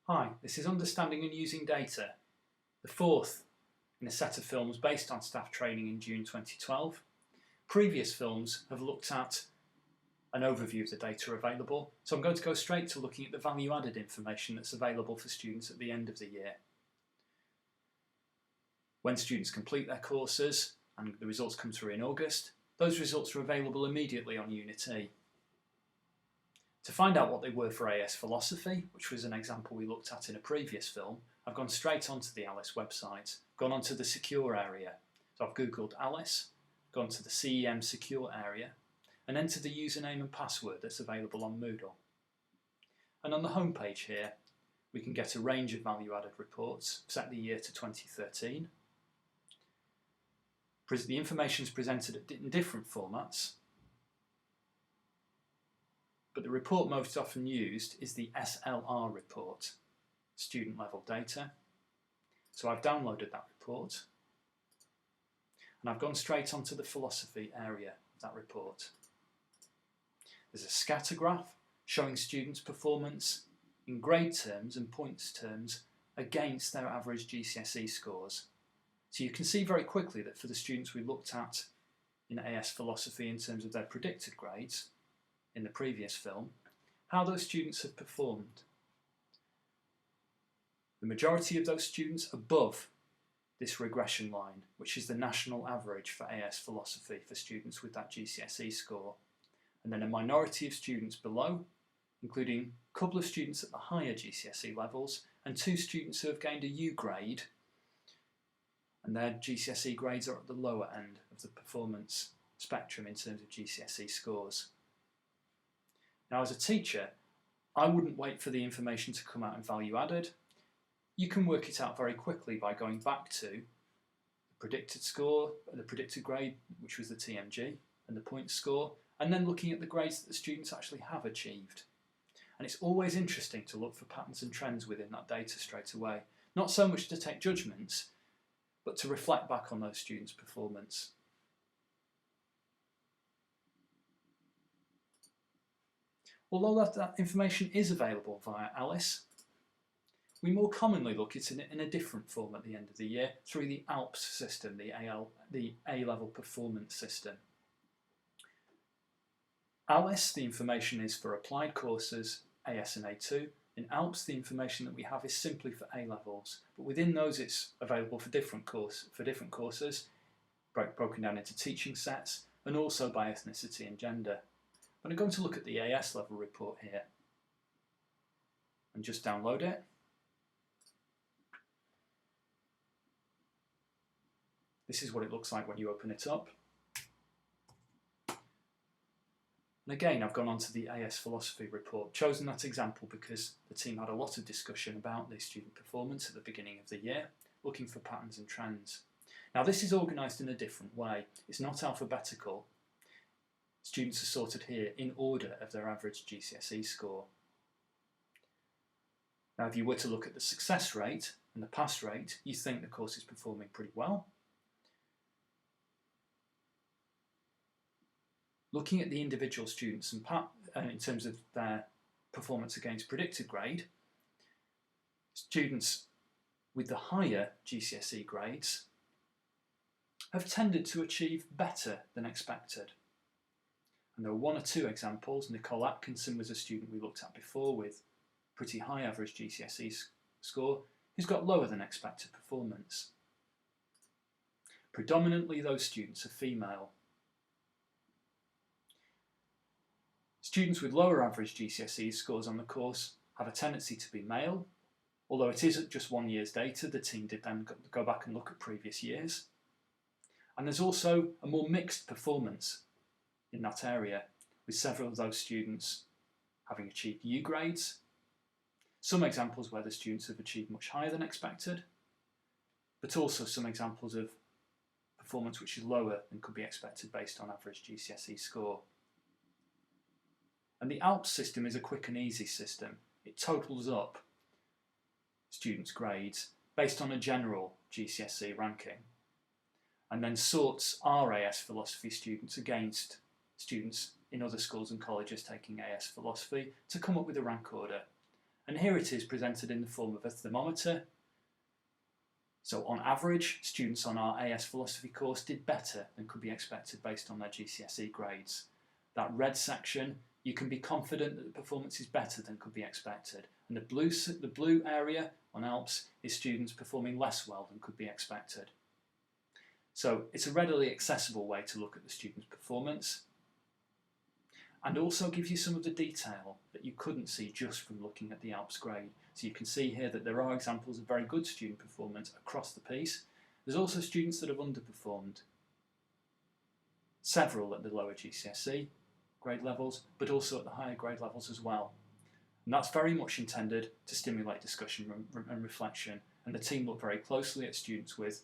Hi, this is Understanding and Using Data, the fourth in a set of films based on staff training in June 2012. Previous films have looked at an overview of the data available, so I'm going to go straight to looking at the value-added information that's available for students at the end of the year. When students complete their courses and the results come through in August, those results are available immediately on Unit E. To find out what they were for AS Philosophy, which was an example we looked at in a previous film, I've gone straight onto the ALICE website, gone onto the Secure area. So I've googled ALICE, gone to the CEM Secure area, and entered the username and password that's available on Moodle. And on the home page here, we can get a range of value-added reports, set the year to 2013. The information is presented in different formats, but the report most often used is the SLR report, student level data. So I've downloaded that report and I've gone straight onto the philosophy area of that report. There's a scatter graph showing students' performance in grade terms and points terms against their average GCSE scores. So you can see very quickly that for the students we looked at in AS Philosophy in terms of their predicted grades, in the previous film, how those students have performed. The majority of those students above this regression line, which is the national average for AS Philosophy for students with that GCSE score, and then a minority of students below, including a couple of students at the higher GCSE levels and 2 students who have gained a U grade, and their GCSE grades are at the lower end of the performance spectrum in terms of GCSE scores. Now, as a teacher, I wouldn't wait for the information to come out in value added. You can work it out very quickly by going back to the predicted score, the predicted grade, which was the TMG, and the point score, and then looking at the grades that the students actually have achieved. And it's always interesting to look for patterns and trends within that data straight away. Not so much to take judgments, but to reflect back on those students' performance. Although that information is available via ALICE, we more commonly look at it in a different form at the end of the year through the ALPS system, the A-level performance system. ALICE, the information is for applied courses, AS and A2. In ALPS, the information that we have is simply for A-levels, but within those it's available for different courses, broken down into teaching sets, and also by ethnicity and gender. I'm going to look at the AS level report here and just download it. This is what it looks like when you open it up. And again, I've gone on to the AS Philosophy report, chosen that example because the team had a lot of discussion about the student performance at the beginning of the year, looking for patterns and trends. Now, this is organised in a different way. It's not alphabetical. Students are sorted here in order of their average GCSE score. Now, if you were to look at the success rate and the pass rate, you think the course is performing pretty well. Looking at the individual students and in terms of their performance against predicted grade, students with the higher GCSE grades have tended to achieve better than expected. And there are 1 or 2 examples. Nicole Atkinson was a student we looked at before with pretty high average GCSE score, who's got lower than expected performance. Predominantly those students are female. Students with lower average GCSE scores on the course have a tendency to be male, although it isn't just 1 year's data. The team did then go back and look at previous years. And there's also a more mixed performance in that area, with several of those students having achieved U grades, some examples where the students have achieved much higher than expected, but also some examples of performance which is lower than could be expected based on average GCSE score. And the ALPS system is a quick and easy system. It totals up students' grades based on a general GCSE ranking, and then sorts our AS Philosophy students against students in other schools and colleges taking AS Philosophy to come up with a rank order. And here it is presented in the form of a thermometer. So on average, students on our AS Philosophy course did better than could be expected based on their GCSE grades. That red section, you can be confident that the performance is better than could be expected. And the blue area on ALPS is students performing less well than could be expected. So it's a readily accessible way to look at the student's performance, and also gives you some of the detail that you couldn't see just from looking at the ALPS grade. So you can see here that there are examples of very good student performance across the piece. There's also students that have underperformed, several at the lower GCSE grade levels, but also at the higher grade levels as well. And that's very much intended to stimulate discussion and reflection, and the team looked very closely at students with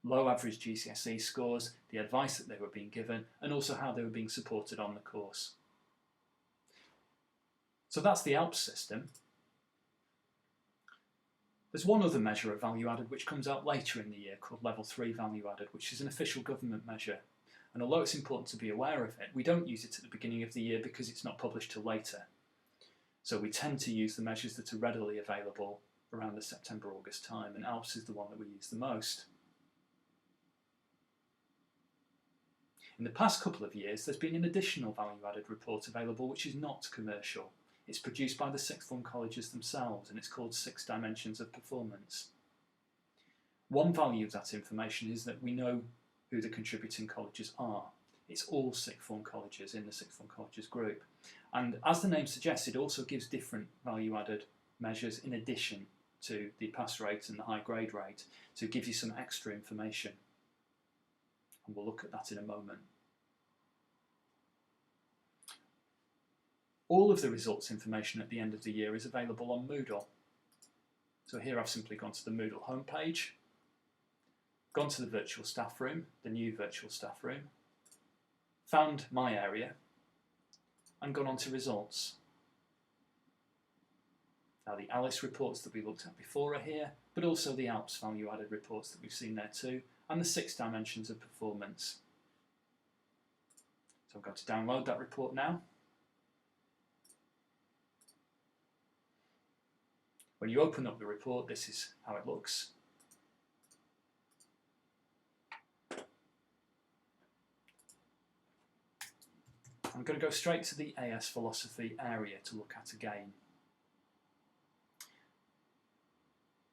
low average GCSE scores, the advice that they were being given, and also how they were being supported on the course. So that's the ALPS system. There's one other measure of value added which comes out later in the year called Level 3 value added, which is an official government measure. And although it's important to be aware of it, we don't use it at the beginning of the year because it's not published till later. So we tend to use the measures that are readily available around the September-August time, and ALPS is the one that we use the most. In the past couple of years, there's been an additional value-added report available which is not commercial. It's produced by the sixth form colleges themselves, and it's called 6 Dimensions of Performance. One value of that information is that we know who the contributing colleges are. It's all sixth form colleges in the sixth form colleges group. And as the name suggests, it also gives different value-added measures in addition to the pass rate and the high grade rate, to give you some extra information. And we'll look at that in a moment. All of the results information at the end of the year is available on Moodle. So here I've simply gone to the Moodle homepage, gone to the virtual staff room, the new virtual staff room, found my area, and gone on to results. Now the ALICE reports that we looked at before are here, but also the ALPS value-added reports that we've seen there too, and the 6 dimensions of performance. So I'm going to download that report now. When you open up the report, this is how it looks. I'm going to go straight to the AS Philosophy area to look at again.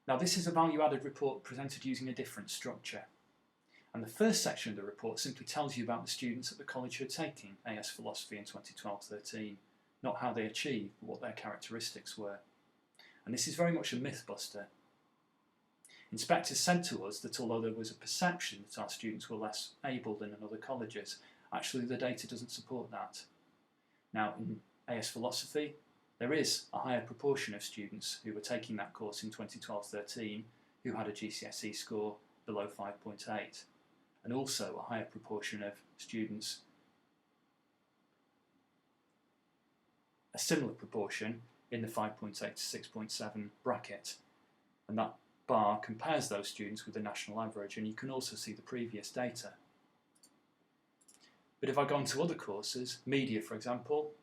Now this is a value-added report presented using a different structure. And the first section of the report simply tells you about the students at the college who are taking AS Philosophy in 2012-13, not how they achieved, but what their characteristics were. And this is very much a myth buster. Inspectors said to us that although there was a perception that our students were less able than in other colleges, actually the data doesn't support that. Now in AS Philosophy, there is a higher proportion of students who were taking that course in 2012-13 who had a GCSE score below 5.8, and also a higher proportion of students, a similar proportion, in the 5.8 to 6.7 bracket. And that bar compares those students with the national average, and you can also see the previous data. But if I go on to other courses, media for example,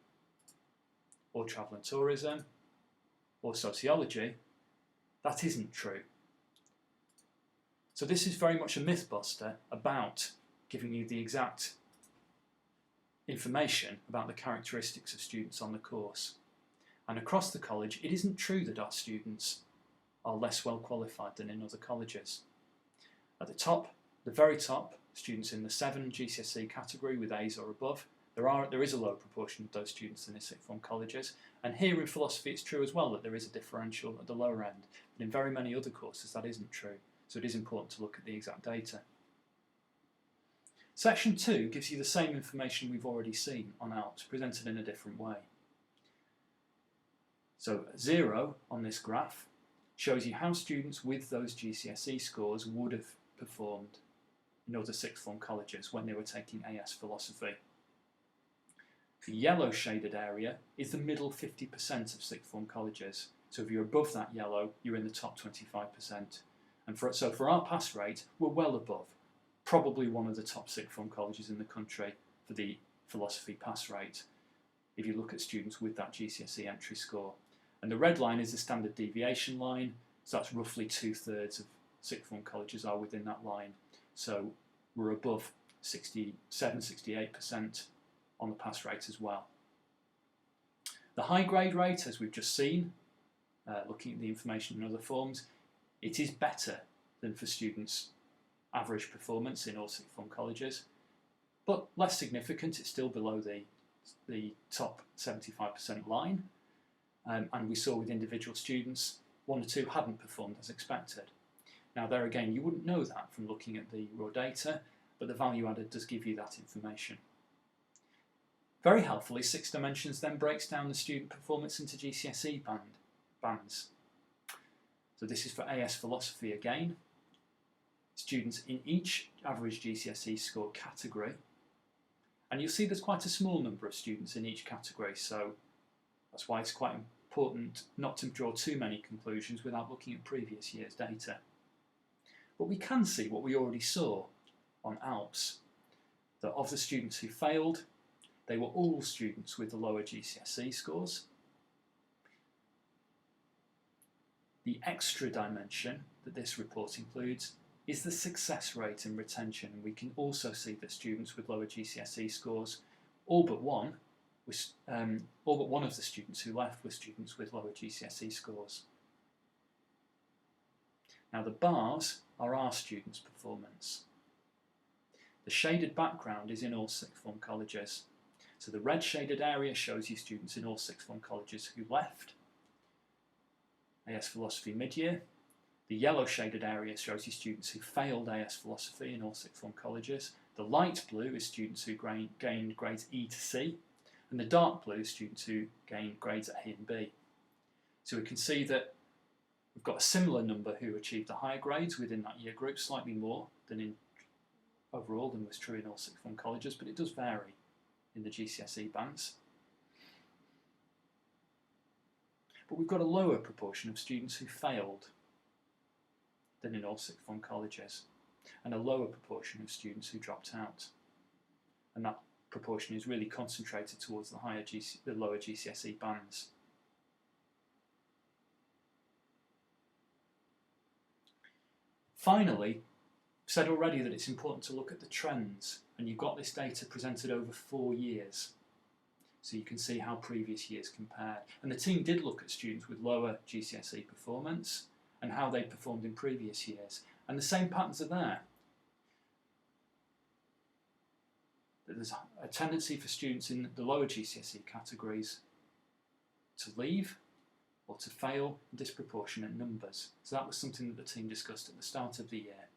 or travel and tourism, or sociology, that isn't true. So this is very much a myth buster about giving you the exact information about the characteristics of students on the course. And across the college, it isn't true that our students are less well qualified than in other colleges. At the top, the very top, students in the 7 GCSE category with A's or above, there is a low proportion of those students in the sixth form colleges. And here in philosophy it's true as well that there is a differential at the lower end. But in very many other courses that isn't true. So it is important to look at the exact data. Section 2 gives you the same information we've already seen on ALPS, presented in a different way. So 0 on this graph shows you how students with those GCSE scores would have performed in other sixth form colleges when they were taking AS Philosophy. The yellow shaded area is the middle 50% of sixth form colleges. So if you're above that yellow, you're in the top 25%. And so for our pass rate, we're well above, probably one of the top sixth form colleges in the country for the philosophy pass rate, if you look at students with that GCSE entry score. And the red line is the standard deviation line, so that's roughly 2/3 of sixth form colleges are within that line. So we're above 67–68% on the pass rate as well. The high grade rate, as we've just seen, looking at the information in other forms, it is better than for students' average performance in all sixth form colleges, but less significant. It's still below the top 75% line, and we saw with individual students, 1 or 2 hadn't performed as expected. Now there again, you wouldn't know that from looking at the raw data, but the value added does give you that information. Very helpfully, 6 Dimensions then breaks down the student performance into GCSE bands. So this is for AS Philosophy again. Students in each average GCSE score category, and you'll see there's quite a small number of students in each category, so that's why it's quite important not to draw too many conclusions without looking at previous year's data. But we can see what we already saw on ALPS, that of the students who failed, they were all students with the lower GCSE scores. The extra dimension that this report includes is the success rate and retention, and we can also see that students with lower GCSE scores, all but one of the students who left were students with lower GCSE scores. Now the bars are our students' performance. The shaded background is in all sixth form colleges. So the red shaded area shows you students in all sixth form colleges who left AS Philosophy mid-year. The yellow shaded area shows you students who failed AS Philosophy in all sixth form colleges. The light blue is students who gained grades E to C, and the dark blue is students who gained grades A and B. So we can see that we've got a similar number who achieved the higher grades within that year group, slightly more than overall than was true in all sixth form colleges, but it does vary in the GCSE bands. But we've got a lower proportion of students who failed than in all sixth form colleges, and a lower proportion of students who dropped out. And that proportion is really concentrated towards the lower GCSE bands. Finally, I've said already that it's important to look at the trends, and you've got this data presented over 4 years, so you can see how previous years compared. And the team did look at students with lower GCSE performance and how they performed in previous years, and the same patterns are there. There's a tendency for students in the lower GCSE categories to leave or to fail in disproportionate numbers. So that was something that the team discussed at the start of the year.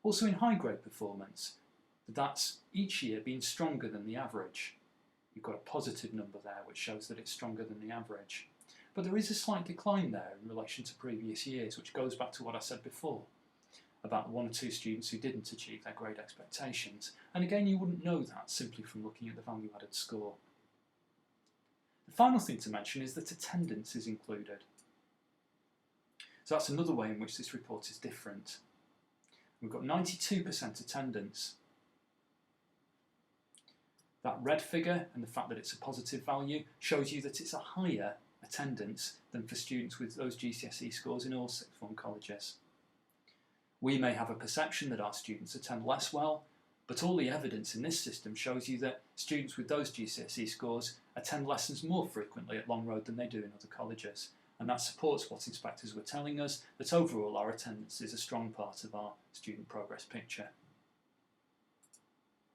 Also in high grade performance, that's each year been stronger than the average. You've got a positive number there which shows that it's stronger than the average. But there is a slight decline there in relation to previous years, which goes back to what I said before about the 1 or 2 students who didn't achieve their grade expectations. And again, you wouldn't know that simply from looking at the value added score. The final thing to mention is that attendance is included. So that's another way in which this report is different. We've got 92% attendance. That red figure and the fact that it's a positive value shows you that it's a higher attendance than for students with those GCSE scores in all sixth form colleges. We may have a perception that our students attend less well, but all the evidence in this system shows you that students with those GCSE scores attend lessons more frequently at Long Road than they do in other colleges. And that supports what inspectors were telling us, that overall our attendance is a strong part of our student progress picture.